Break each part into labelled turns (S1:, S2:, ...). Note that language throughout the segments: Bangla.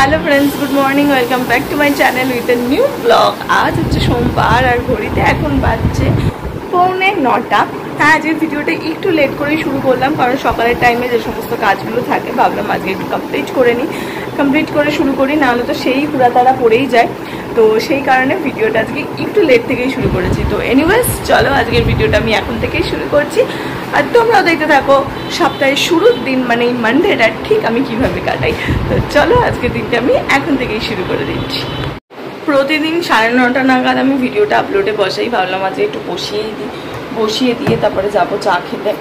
S1: Hello friends, good morning, welcome back to my channel with a new blog. आज হচ্ছে সোমবার আর ঘড়িতে এখন বাজছে 8:45। হ্যাঁ, আজকের ভিডিওটা একটু লেট করেই শুরু করলাম, কারণ সকালের টাইমে যে সমস্ত কাজগুলো থাকে ভাবলাম আজকে একটু কমপ্লিট করে শুরু করি, নাহলে তো সেই হুড়াতাড়া পড়েই যায়। তো সেই কারণে ভিডিওটা আজকে একটু লেট থেকেই শুরু করেছি। তো এনিওয়েজ, চলো আজকের ভিডিওটা আমি এখন থেকেই শুরু করছি, আর তোমরাও দেখতে থাকো সপ্তাহের শুরুর দিন মানে মানডেটা ঠিক আমি কিভাবে কাটাই। তো চলো আজকের দিনটা আমি এখন থেকেই শুরু করে দিচ্ছি। প্রতিদিন 9:30 নাগাদ আমি ভিডিওটা আপলোডে বসাই, ভাবলাম আজকে একটু বসিয়ে দিয়ে তারপরে যাবো চা খেতে।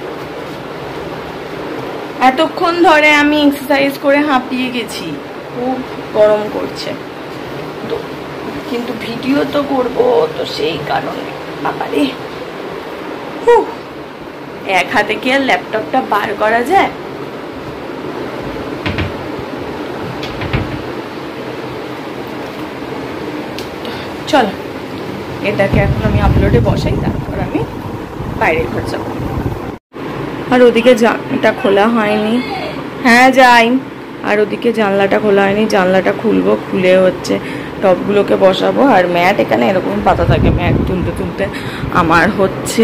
S1: এতক্ষণ ধরে আমি এক্সারসাইজ করে হাঁপিয়ে গেছি, খুব গরম করছে তো, কিন্তু ভিডিও তো করবো, তো সেই কারণে বাবারে এক হাতে কি আর ল্যাপটপটা বার করা যায়? চলো এটাকে এখন আমি আপলোডে বসাই, তারপর আমি বাইরে ঘর যাব। আর ওদিকে জানলাটা খোলা হয়নি, হ্যাঁ যাই, আর ওদিকে জানলাটা খোলা হয়নি, জানলাটা খুলবো, খুলে হচ্ছে টবগুলোকে বসাবো। আর ম্যাট এখানে এরকম পাতা থাকে, ম্যাট তুলতে আমার হচ্ছে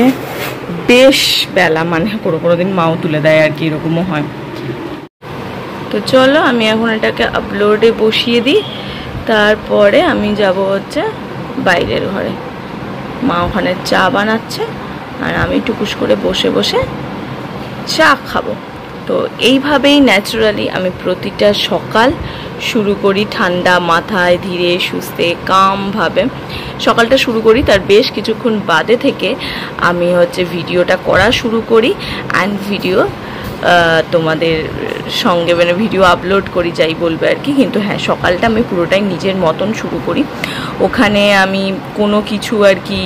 S1: বেশ বেলা, মানে কোনো দিন মাও তুলে দেয় আর কি, এরকমও হয়। তো চলো আমি এখন এটাকে আপলোডে বসিয়ে দিই, তারপরে আমি যাব হচ্ছে বাইরের ঘরে। মা ওখানে চা বানাচ্ছে আর আমি টুকুস করে বসে বসে চা খাবো। তো এইভাবেই ন্যাচারালি আমি প্রতিটা সকাল শুরু করি, ঠান্ডা মাথায়, ধীরে সুস্থে কামভাবে সকালটা শুরু করি। তার বেশ কিছুক্ষণ বাদে থেকে আমি হচ্ছে ভিডিওটা করা শুরু করি, অ্যান্ড ভিডিও তোমাদের সঙ্গে মানে ভিডিও আপলোড করি, যাই বলবে আর কি। কিন্তু হ্যাঁ, সকালটা আমি পুরোটাই নিজের মতন শুরু করি, ওখানে আমি কোনো কিছু আর কি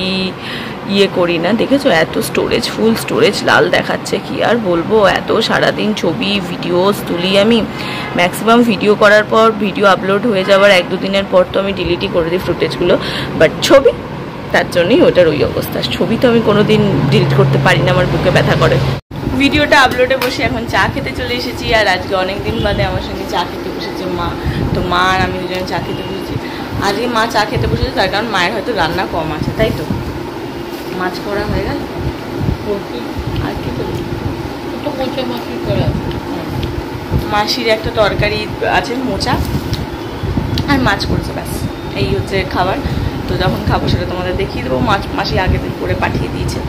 S1: ইয়ে করি না। দেখেছো এত স্টোরেজ, ফুল স্টোরেজ লাল দেখাচ্ছে, কি আর বলবো, এত সারাদিন ছবি ভিডিওস তুলি আমি। ম্যাক্সিমাম ভিডিও করার পর, ভিডিও আপলোড হয়ে যাওয়ার 1-2 দিনের পর তো আমি ডিলিটই করে দিই ফুটেজগুলো, বাট ছবি তার জন্যই ওটার ওই অবস্থা। ছবি তো আমি কোনো দিন ডিলিট করতে পারি না, আমার বুকে ব্যথা করে। ভিডিওটা আপলোডে বসে এখন চা খেতে চলে এসেছি, আর আজকে অনেকদিন বাদে আমার সঙ্গে চা খেতে বসেছে মা। তো মা আর আমি দুজনে চা খেতে বসেছি। আজকে মা চা খেতে বসেছে তার কারণ মায়ের হয়তো রান্না কম আছে, তাই তো। মাছ করা হয়ে গেল, আর কি করবি, মাসির একটা তরকারি আছে মোচা আর মাছ করেছে, ব্যাস এই হচ্ছে খাবার। তো যখন খাবো সেটা তোমাদের দেখিয়ে দেবো। মাসি আগের দিন করে পাঠিয়ে দিয়েছে,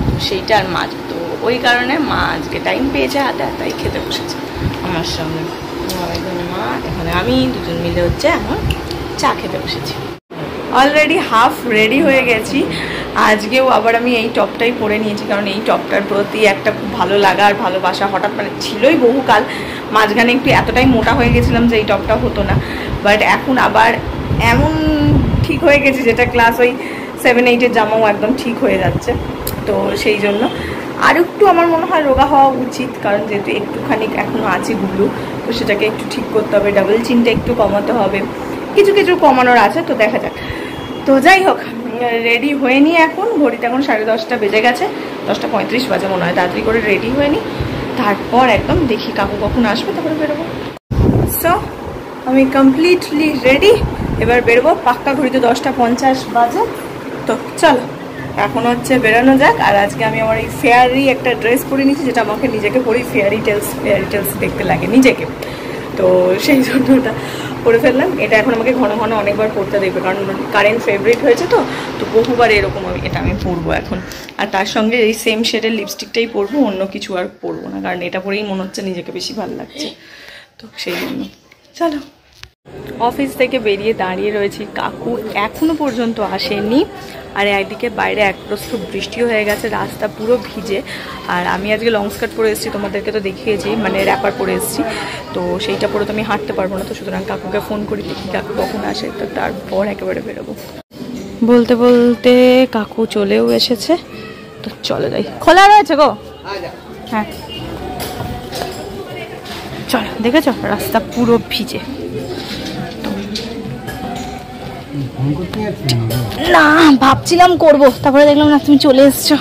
S1: তো সেইটা আর মাছ, তো ওই কারণে মা আজকে টাইম পেয়েছে হাতে, তাই খেতে বসেছে আমার সঙ্গে। মা এখানে আমি দুজন মিলে হচ্ছে এখন চা খেতে বসেছি। অলরেডি হাফ রেডি হয়ে গেছি। আজকেও আবার আমি এই টপটাই পরে নিয়েছি, কারণ এই টপটার প্রতি একটা খুব ভালো লাগা আর ভালোবাসা হঠাৎ মানে ছিলই বহুকাল। মাঝখানে একটু এতটাই মোটা হয়ে গেছিলাম যে এই টপটা হতো না, বাট এখন আবার এমন ঠিক হয়ে গেছে যেটা ক্লাস ওই 7-8-এর জামাও একদম ঠিক হয়ে যাচ্ছে। তো সেই জন্য আর একটু আমার মনে হয় রোগা হওয়া উচিত, কারণ যেহেতু একটুখানি এখনও আছে গুলো, তো সেটাকে একটু ঠিক করতে হবে, ডাবল চিনটা একটু কমাতে হবে, কিছু কমানোর আছে, তো দেখা যাক। তো যাই হোক, রেডি হয়ে নিই এখন। ঘড়িতে এখন 10:30 বেজে গেছে, 10:35 বাজে মনে হয়। তাড়াতাড়ি করে রেডি হয়ে নিই, তারপর একদম দেখি কাকু কখন আসবে, তারপরে বেরোবো। সো আমি কমপ্লিটলি রেডি, এবার বেরোবো। পাক্কা ঘড়িতে 10:50 বাজে। তো চলো এখন হচ্ছে বেরোনো যাক। আর আজকে আমি আমার এই ফেয়ারি একটা ড্রেস পরে নিয়েছি, যেটা আমাকে নিজেকে পরেই ফেয়ারি টেলস দেখতে লাগে নিজেকে, তো সেই জন্য ওটা পরে ফেললাম। এটা এখন আমাকে ঘন ঘন অনেকবার পরতে দেখবে, কারণ কারেন্ট ফেভারিট হয়েছে, তো বহুবার এরকম এটা আমি পরবো এখন। আর তার সঙ্গে এই সেম শেডের লিপস্টিকটাই পরবো, অন্য কিছু আর পরবো না, কারণ এটা পরেই মনে হচ্ছে নিজেকে বেশি ভালো লাগছে, তো সেই জন্য। চলো, অফিস থেকে বেরিয়ে দাঁড়িয়ে রয়েছি, কাকু এখনো পর্যন্ত আসেনি। আর একদিকে বাইরে এক প্রস্তুত বৃষ্টিও হয়ে গেছে, রাস্তা পুরো ভিজে। আর আমি আজকে লং স্কার্ট পরে এসেছি, তোমাদেরকে তো দেখিয়েছি, মানে র্যাপার পরে এসেছি, তো সেইটা পরে তো আমি হাঁটতে পারবো না। তো সুতরাং কাকুকে ফোন করি, দেখি কাকু কখন আসে, তো তারপর একেবারে বেরোবো। বলতে বলতে কাকু চলেও এসেছে, তো চলে যাই। খোলা রয়েছে গো, হ্যাঁ চলো। দেখেছো রাস্তা পুরো ভিজে, না ভাবছিলাম করবো, তারপরে দেখলাম না তুমি চলে এসছো।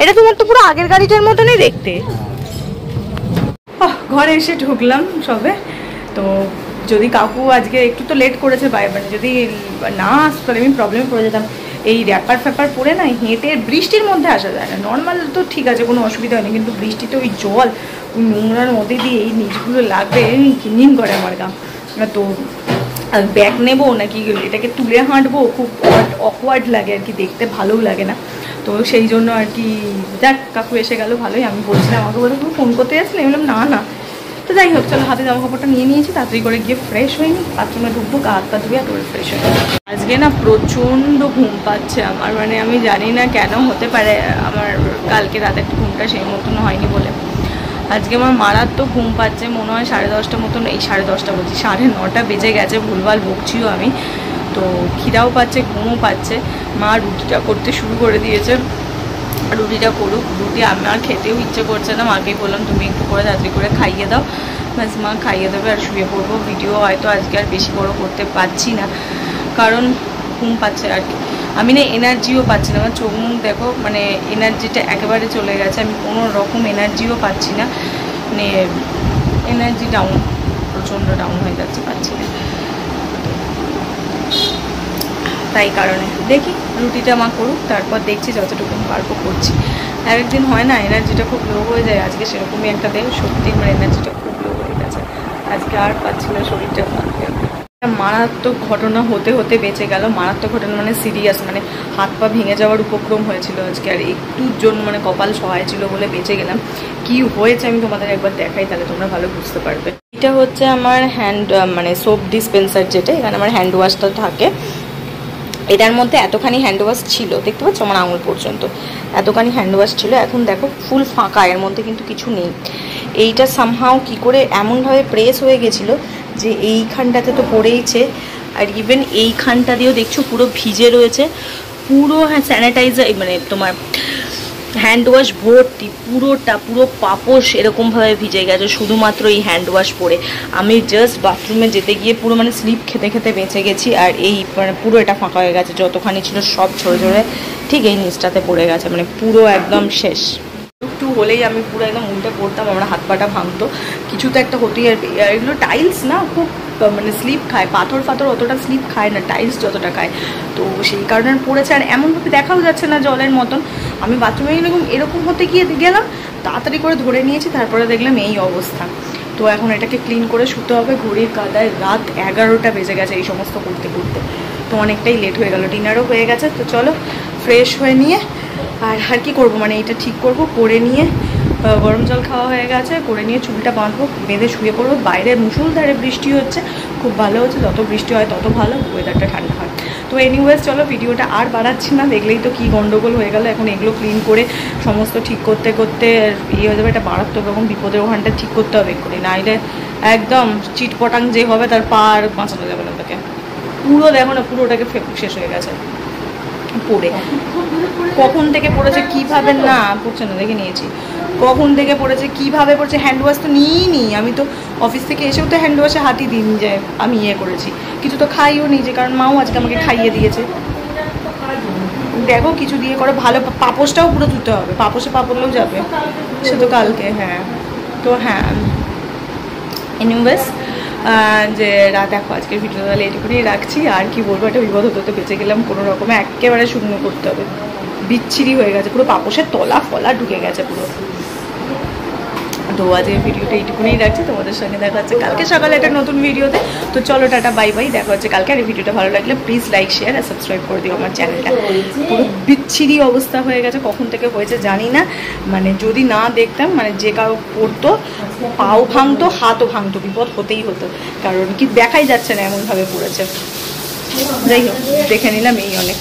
S1: এটা তোমার তো পুরো আগের গাড়িটার মতনই দেখতে। ঘরে এসে ঢুকলাম সবে, তো যদি কাকু আজকে একটু তো লেট করেছে মানে যদি না আসতো তাহলে আমি প্রবলেমে পড়ে যেতাম। এই র্যাপার ফ্যাপার পরে না হেঁটে বৃষ্টির মধ্যে আসা যায় না, নর্মাল তো ঠিক আছে কোনো অসুবিধা হয়নি, কিন্তু বৃষ্টিতে ওই জল ওই নোংরার মধ্যে দিয়ে এই নিচগুলো লাগবে কিনকিন করে আমার গা। তো ব্যাগ নেবো নাকি এটাকে তুলে হাঁটবো, খুব অকওয়ার্ড লাগে আর কি, দেখতে ভালোও লাগে না। তো সেই জন্য আর কি যাক কাকু এসে গেল ভালোই। আমি বলছিলাম আমাকে বলে তুমি ফোন করতে যাচ্ছিলে, আমি বললাম না না। তো যাই হোক চলো, হাতে জামা কাপড়টা নিয়ে নিয়েছি, তাড়াতাড়ি করে গিয়ে ফ্রেশ হয়নি, বাথরুমে ঢুকবো, গা হাত পা ধুয়ে তারপরে ফ্রেশ হয়ে যাবো। আজকে না প্রচণ্ড ঘুম পাচ্ছে আমার, মানে আমি জানি না কেন, হতে পারে আমার কালকে রাতে একটু ঘুমটা সেই মতন হয়নি বলে। আজকে আমার মারাত্মক ঘুম পাচ্ছে, মনে হয় 10:30 মতন, এই 10:30 বলছি 9:30 বেজে গেছে, ভুলভাল বকছিও আমি। তো খিদাও পাচ্ছে, ঘুমও পাচ্ছে। মা রুটিটা করতে শুরু করে দিয়েছে, রুটিটা করুক। রুটি আমার খেতেও ইচ্ছে করছে না, মাকেই বললাম তুমি একটু করে তাড়াতাড়ি করে খাইয়ে দাও, ব্যাস মা খাইয়ে দেবে আর শুয়ে পড়বো। ভিডিও হয়তো আজকে আর বেশি বড় করতে পারছি না, কারণ ঘুম পাচ্ছে আর কি। আমি না এনার্জিও পাচ্ছি না, আমার চোখ মুখ দেখো, মানে এনার্জিটা একেবারে চলে গেছে, আমি কোনো রকম এনার্জিও পাচ্ছি না, মানে এনার্জি ডাউন, প্রচণ্ড ডাউন হয়ে যাচ্ছে, পাচ্ছি না। তাই কারণে দেখি রুটিটা মা করুক, তারপর দেখছি যতটুকু পারবো করছি। আর একদিন হয় না এনার্জিটা খুব লো হয়ে যায়, আজকে সেরকমই একটা দেয়, সত্যি আমার এনার্জিটা খুব লো হয়ে গেছে, আজকে আর পাচ্ছি না শরীরটা মানতে। মারাত্মক ঘটনা হতে হতে বেঁচে গেল, মারাত্মক ঘটনা মানে সিরিয়াস, মানে হাত পা ভেঙে যাওয়ার উপক্রম হয়েছিল আজকে, আর একটুর জন্য মানে কপাল সহায় ছিল বলে বেঁচে গেলাম। কি হয়েছে আমি তোমাদের একবার দেখাই, তাহলে তোমরা ভালো বুঝতে পারবে। এটা হচ্ছে আমার হ্যান্ড মানে সোপ ডিসপেন্সার, যেটা এখানে আমার হ্যান্ড ওয়াশটা থাকে। এটার মধ্যে এতখানি হ্যান্ড ওয়াশ ছিল, দেখতে পাচ্ছ আমার আঙুল পর্যন্ত এতখানি হ্যান্ড ওয়াশ ছিল, এখন দেখো ফুল ফাঁকা, এর মধ্যে কিন্তু কিছু নেই। এইটা সামহাও কি করে এমনভাবে প্রেস হয়ে গেছিলো যে এইখানটাতে তো পড়েইছে, আর ইভেন এইখানটা দিয়েও দেখছো পুরো ভিজে রয়েছে, পুরো হ্যাঁ স্যানিটাইজার মানে তোমার হ্যান্ড ওয়াশ ভর্তি, পুরোটা পুরো পাপোশ এরকমভাবে ভিজে গেছে শুধুমাত্র এই হ্যান্ড ওয়াশ পরে। আমি জাস্ট বাথরুমে যেতে গিয়ে পুরো মানে স্লিপ খেতে খেতে বেঁচে গেছি, আর এই মানে পুরো এটা ফাঁকা হয়ে গেছে, যতখানি ছিল সব ঝরে ঝরে ঠিক এই নিচটাতে পড়ে গেছে, মানে পুরো একদম শেষ। একটু হলেই আমি পুরো একদম উল্টে পড়তাম, আমরা হাত পাটা ভাঙতো, কিছু তো একটা হতেই। আর এগুলো টাইলস না, খুব মানে স্লিপ খায়, পাথর ফাথর অতটা স্লিপ খায় না, টাইলস যতটা খায়, তো সেই কারণে পড়েছে। আর এমনভাবে দেখাও যাচ্ছে না জলের মতন, আমি বাথরুমে এরকম হতে গিয়ে গেলাম, তাড়াতাড়ি করে ধরে নিয়েছি, তারপরে দেখলাম এই অবস্থা। তো এখন এটাকে ক্লিন করে শুতে হবে। ঘড়ির কাঁটায় রাত 11টা বেজে গেছে এই সমস্ত করতে করতে, তো অনেকটাই লেট হয়ে গেল, ডিনারও হয়ে গেছে। তো চলো ফ্রেশ হয়ে নিয়ে আর কি করবো, মানে এটা ঠিক করবো, করে নিয়ে গরম জল খাওয়া হয়ে গেছে, করে নিয়ে চুলটা বাঁধবো, বেঁধে শুয়ে পড়বো। বাইরে মুষলধারে বৃষ্টি হচ্ছে, খুব ভালো হচ্ছে, যত বৃষ্টি হয় তত ভালো, ওয়েদারটা ঠান্ডা হয়। তো এনিওয়েজ চলো ভিডিওটা আর বাড়াচ্ছি না, দেখলেই তো কী গন্ডগোল হয়ে গেল। এখন এগুলো ক্লিন করে সমস্ত ঠিক করতে করতে ইয়ে হয়ে যাবে, এটা মারাত্মক রকম বিপদের ওখানটা ঠিক করতে হবে এক্ষুনি, নাইলে একদম চিটপটাং যে হবে তার পা আর বাঁচানো যাবে না তাকে। পুরো দেখো না, পুরোটাকে শেষ হয়ে গেছে পড়ে, কখন থেকে পড়েছে কিভাবে, না পড়ছে না দেখে নিয়েছি, কখন থেকে পড়েছে কিভাবে পড়ছে। হ্যান্ড ওয়াশ তো নিইনি আমি, তো অফিস থেকে এসেও তো হ্যান্ড ওয়াশে হাতই দিন যে আমি ইয়ে করেছি, কিছু তো খাইও নিজে, কারণ মাও আজকে আমাকে খাইয়ে দিয়েছে। দেখো কিছু দিয়ে করে ভালো, পাপোশটাও পুরো ধুতে হবে, পাপোশে পাপড়লেও যাবে, সে তো কালকে। হ্যাঁ তো হ্যাঁ এনিওয়েজ যে রাত দেখো আজকের ভিডিওটা লেট করেই রাখছি, আর কি বলবো, একটা বিপদ হতে বেঁচে গেলাম কোনো রকমে, একেবারে শুকনো করতে হবে, বিচ্ছিরি হয়ে গেছে পুরো, পাপোশের তলা ফলা ঢুকে গেছে পুরো। তো আজকের ভিডিওটা এইটুকুনেই রাখছি, তোমাদের সঙ্গে দেখা হচ্ছে কালকে সকালে একটা নতুন ভিডিওতে। তো চলো টাটা বাই বাই, দেখা হচ্ছে কালকে। আর এই ভিডিওটা ভালো লাগলে প্লিজ লাইক শেয়ার আর সাবস্ক্রাইব করে দিও আমার চ্যানেলটা। পুরো বিচ্ছিরি অবস্থা হয়ে গেছে, কখন থেকে হয়েছে জানি না, মানে যদি না দেখতাম, মানে যে কারো পড়তো পাও ভাঙতো হাতও ভাঙতো, বিপদ হতেই হতো, কারণ কি দেখাই যাচ্ছে না এমনভাবে পড়েছে। যাই হোক দেখে নিলাম এই অনেক।